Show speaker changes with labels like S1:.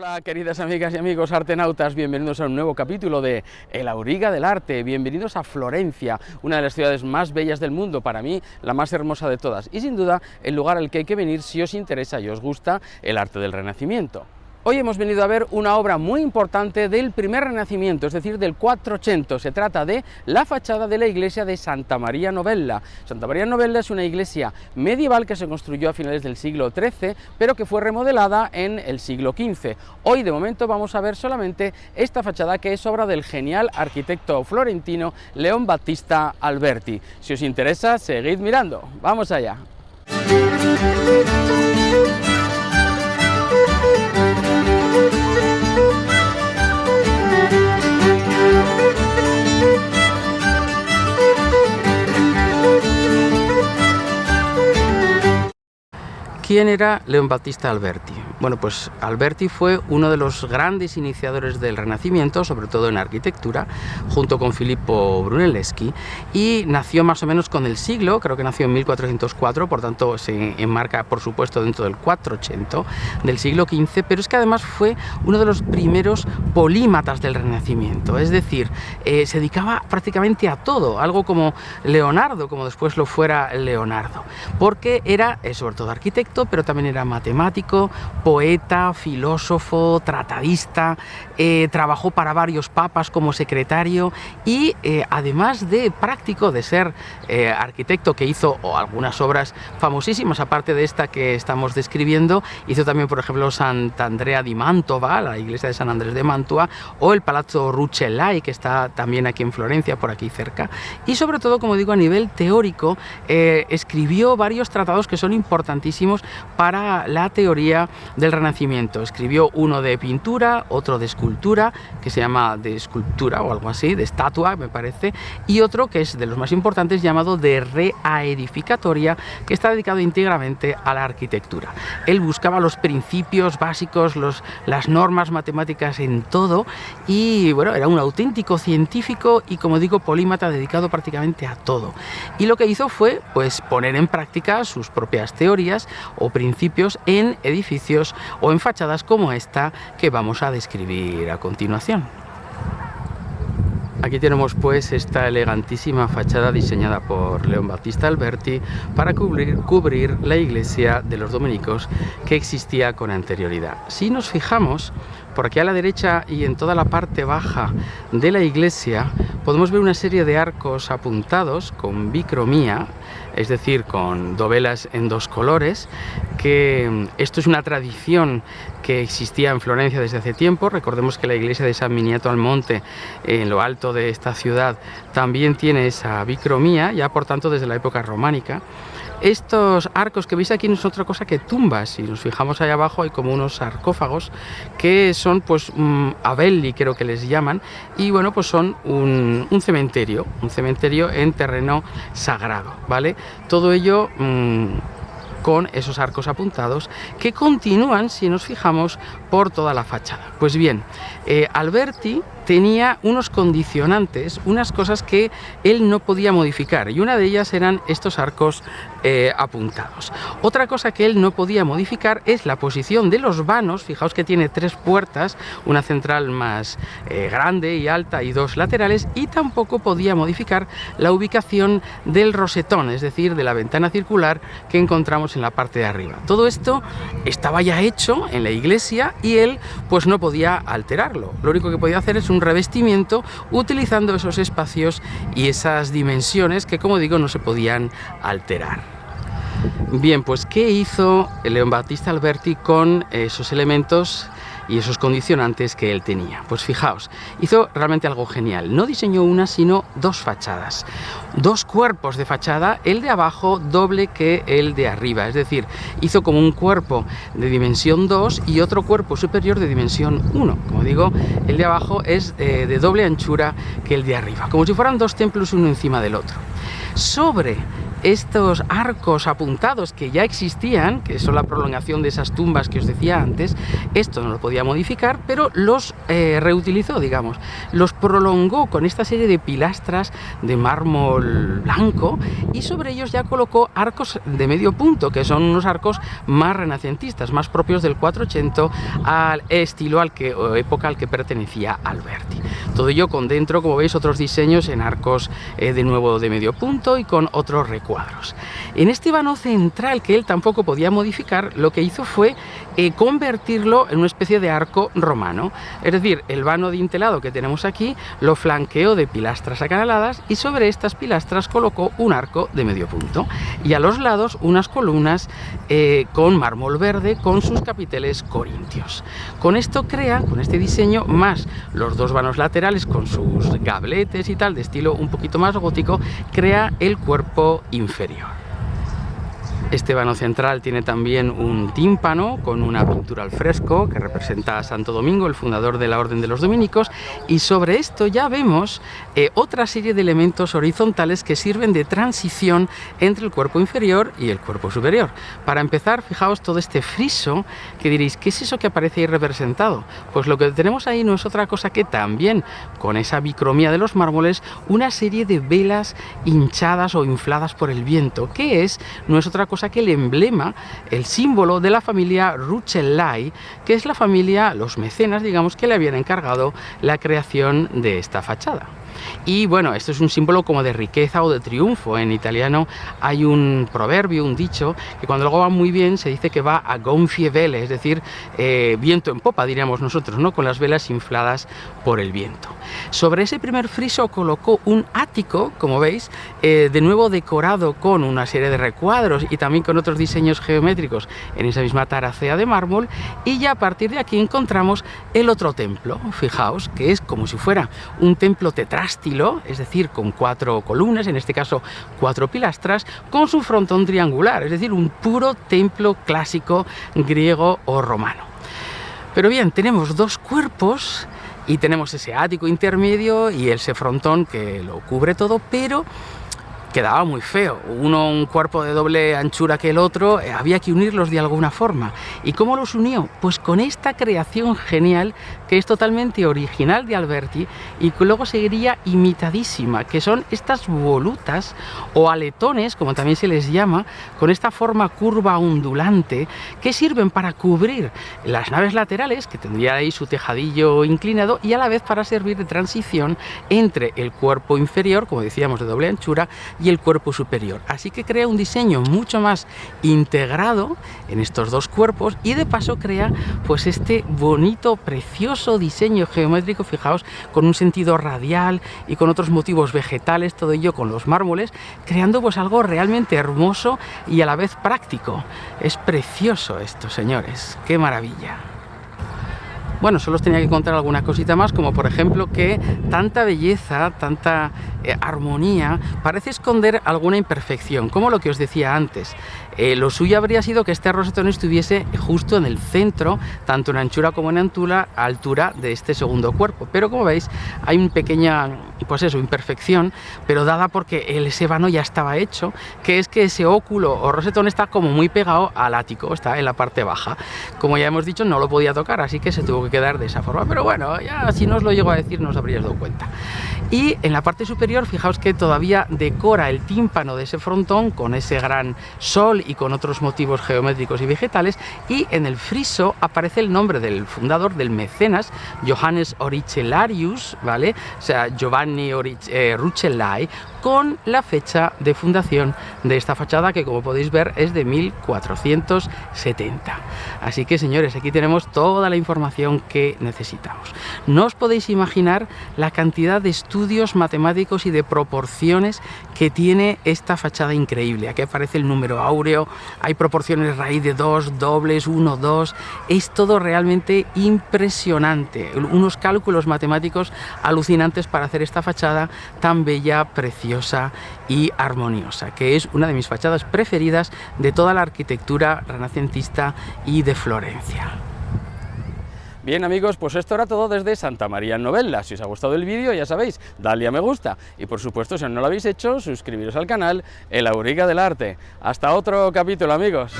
S1: Hola queridas amigas y amigos artenautas, bienvenidos a un nuevo capítulo de El Auriga del Arte, bienvenidos a Florencia, una de las ciudades más bellas del mundo, para mí la más hermosa de todas y sin duda el lugar al que hay que venir si os interesa y os gusta el arte del Renacimiento. Hoy hemos venido a ver una obra muy importante del primer Renacimiento, es decir, del 400. Se trata de la fachada de la iglesia de Santa Maria Novella. Santa Maria Novella es una iglesia medieval que se construyó a finales del siglo XIII, pero que fue remodelada en el siglo XV. Hoy, de momento, vamos a ver solamente esta fachada, que es obra del genial arquitecto florentino Leon Battista Alberti. Si os interesa, seguid mirando. ¡Vamos allá! ¿Quién era Leon Battista Alberti? Bueno, pues Alberti fue uno de los grandes iniciadores del Renacimiento, sobre todo en arquitectura, junto con Filippo Brunelleschi, y nació más o menos con el siglo, creo que nació en 1404, por tanto se enmarca, por supuesto, dentro del 400 del siglo XV, pero es que además fue uno de los primeros polímatas del Renacimiento, es decir, se dedicaba prácticamente a todo, algo como Leonardo, como después lo fuera Leonardo, porque era, sobre todo arquitecto, pero también era matemático, poeta, filósofo, tratadista, trabajó para varios papas como secretario y además de práctico, de ser arquitecto, que hizo algunas obras famosísimas, aparte de esta que estamos describiendo, hizo también, por ejemplo, Sant'Andrea di Mantova, la iglesia de San Andrés de Mantua, o el Palazzo Rucellai, que está también aquí en Florencia, por aquí cerca, y sobre todo, como digo, a nivel teórico, escribió varios tratados que son importantísimos para la teoría del Renacimiento. Escribió uno de pintura, otro de escultura, que se llama de escultura o algo así, de estatua me parece, y otro que es de los más importantes llamado de Reaedificatoria, que está dedicado íntegramente a la arquitectura. Él buscaba los principios básicos, las normas matemáticas en todo, y bueno, era un auténtico científico y, como digo, polímata, dedicado prácticamente a todo. Y lo que hizo fue pues poner en práctica sus propias teorías o principios en edificios o en fachadas como esta que vamos a describir a continuación. Aquí tenemos pues esta elegantísima fachada diseñada por Leon Battista Alberti para cubrir la iglesia de los dominicos que existía con anterioridad. Si nos fijamos, por aquí a la derecha y en toda la parte baja de la iglesia podemos ver una serie de arcos apuntados con bicromía, es decir, con dovelas en dos colores, que esto es una tradición que existía en Florencia desde hace tiempo. Recordemos que la iglesia de San Miniato al Monte, en lo alto de esta ciudad, también tiene esa bicromía, ya por tanto desde la época románica. Estos arcos que veis aquí no es otra cosa que tumbas. Si nos fijamos ahí abajo hay como unos sarcófagos que son pues abelli, creo que les llaman, y bueno, pues son un cementerio en terreno sagrado, ¿vale? Todo ello con esos arcos apuntados que continúan, si nos fijamos, por toda la fachada. Pues bien, Alberti tenía unos condicionantes, unas cosas que él no podía modificar, y una de ellas eran estos arcos apuntados. Otra cosa que él no podía modificar es la posición de los vanos. Fijaos que tiene tres puertas, una central más grande y alta y dos laterales, y tampoco podía modificar la ubicación del rosetón, es decir, de la ventana circular que encontramos en la parte de arriba. Todo esto estaba ya hecho en la iglesia y él pues no podía alterarlo. Lo único que podía hacer es un revestimiento utilizando esos espacios y esas dimensiones que, como digo, no se podían alterar. Bien, pues ¿qué hizo Leon Battista Alberti con esos elementos y esos condicionantes que él tenía? Pues fijaos, hizo realmente algo genial. No diseñó una, sino dos fachadas, dos cuerpos de fachada, el de abajo doble que el de arriba, es decir, hizo como un cuerpo de dimensión 2 y otro cuerpo superior de dimensión 1. Como digo, el de abajo es de doble anchura que el de arriba, como si fueran dos templos uno encima del otro. Sobre estos arcos apuntados que ya existían, que son la prolongación de esas tumbas que os decía antes, esto no lo podía modificar, pero los reutilizó, digamos, los prolongó con esta serie de pilastras de mármol blanco y sobre ellos ya colocó arcos de medio punto, que son unos arcos más renacentistas, más propios del 480 al estilo o época al que pertenecía Alberti. Todo ello con dentro, como veis, otros diseños en arcos de nuevo de medio punto y con otros recuadros. En este vano central, que él tampoco podía modificar, lo que hizo fue convertirlo en una especie de arco romano. Es decir, el vano dintelado que tenemos aquí lo flanqueó de pilastras acanaladas y sobre estas pilastras colocó un arco de medio punto y a los lados unas columnas con mármol verde con sus capiteles corintios. Con esto crea, con este diseño, más los dos vanos laterales con sus gabletes y tal, de estilo un poquito más gótico, crea el cuerpo inferior. Este vano central tiene también un tímpano con una pintura al fresco que representa a Santo Domingo, el fundador de la Orden de los Dominicos, y sobre esto ya vemos otra serie de elementos horizontales que sirven de transición entre el cuerpo inferior y el cuerpo superior. Para empezar, fijaos todo este friso, que diréis, ¿qué es eso que aparece ahí representado? Pues lo que tenemos ahí no es otra cosa que también, con esa bicromía de los mármoles, una serie de velas hinchadas o infladas por el viento, que no es otra cosa que el emblema, el símbolo de la familia Rucellai, que es la familia, los mecenas, digamos, que le habían encargado la creación de esta fachada. Y bueno, esto es un símbolo como de riqueza o de triunfo. En italiano hay un proverbio, un dicho, que cuando algo va muy bien se dice que va a gonfie vele, es decir, viento en popa, diríamos nosotros, ¿no? Con las velas infladas por el viento. Sobre ese primer friso colocó un ático, como veis, de nuevo decorado con una serie de recuadros y también con otros diseños geométricos en esa misma taracea de mármol, y ya a partir de aquí encontramos el otro templo. Fijaos que es como si fuera un templo tetrástilo, es decir, con 4 columnas, en este caso 4 pilastras, con su frontón triangular, es decir, un puro templo clásico griego o romano. Pero bien, tenemos dos cuerpos y tenemos ese ático intermedio y ese frontón que lo cubre todo, pero quedaba muy feo. Un cuerpo de doble anchura que el otro, había que unirlos de alguna forma. ¿Y cómo los unió? Pues con esta creación genial que es totalmente original de Alberti y que luego seguiría imitadísima, que son estas volutas o aletones, como también se les llama, con esta forma curva ondulante, que sirven para cubrir las naves laterales, que tendría ahí su tejadillo inclinado, y a la vez para servir de transición entre el cuerpo inferior, como decíamos, de doble anchura, y el cuerpo superior. Así que crea un diseño mucho más integrado en estos dos cuerpos y de paso crea pues este bonito, precioso diseño geométrico, fijaos, con un sentido radial y con otros motivos vegetales, todo ello con los mármoles, creando pues algo realmente hermoso y a la vez práctico. Es precioso esto, señores, qué maravilla. Bueno, solo os tenía que contar alguna cosita más, como por ejemplo que tanta belleza, tanta armonía, parece esconder alguna imperfección, como lo que os decía antes. Lo suyo habría sido que este rosetón estuviese justo en el centro, tanto en anchura como en altura de este segundo cuerpo, pero como veis hay una pequeña, pues eso, imperfección, pero dada porque ese vano ya estaba hecho, que es que ese óculo o rosetón está como muy pegado al ático, está en la parte baja. Como ya hemos dicho, no lo podía tocar, así que se tuvo que quedar de esa forma, pero bueno, ya si no os lo llego a decir no os habríais dado cuenta. Y en la parte superior, fijaos que todavía decora el tímpano de ese frontón con ese gran sol y con otros motivos geométricos y vegetales, y en el friso aparece el nombre del fundador, del mecenas, Johannes Oricellarius, ¿vale? O sea, Giovanni Rucellai, con la fecha de fundación de esta fachada, que como podéis ver es de 1470. Así que, señores, aquí tenemos toda la información que necesitamos. No os podéis imaginar la cantidad de estudios matemáticos y de proporciones que tiene esta fachada increíble. Aquí aparece el número áureo, hay proporciones raíz de 2, dobles, 1, 2, es todo realmente impresionante, unos cálculos matemáticos alucinantes para hacer esta fachada tan bella, preciosa y armoniosa, que es una de mis fachadas preferidas de toda la arquitectura renacentista y de Florencia. Bien amigos, pues esto era todo desde Santa María en Novelda. Si os ha gustado el vídeo, ya sabéis, dadle a me gusta y por supuesto, si aún no lo habéis hecho, suscribiros al canal El Auriga del Arte. Hasta otro capítulo amigos.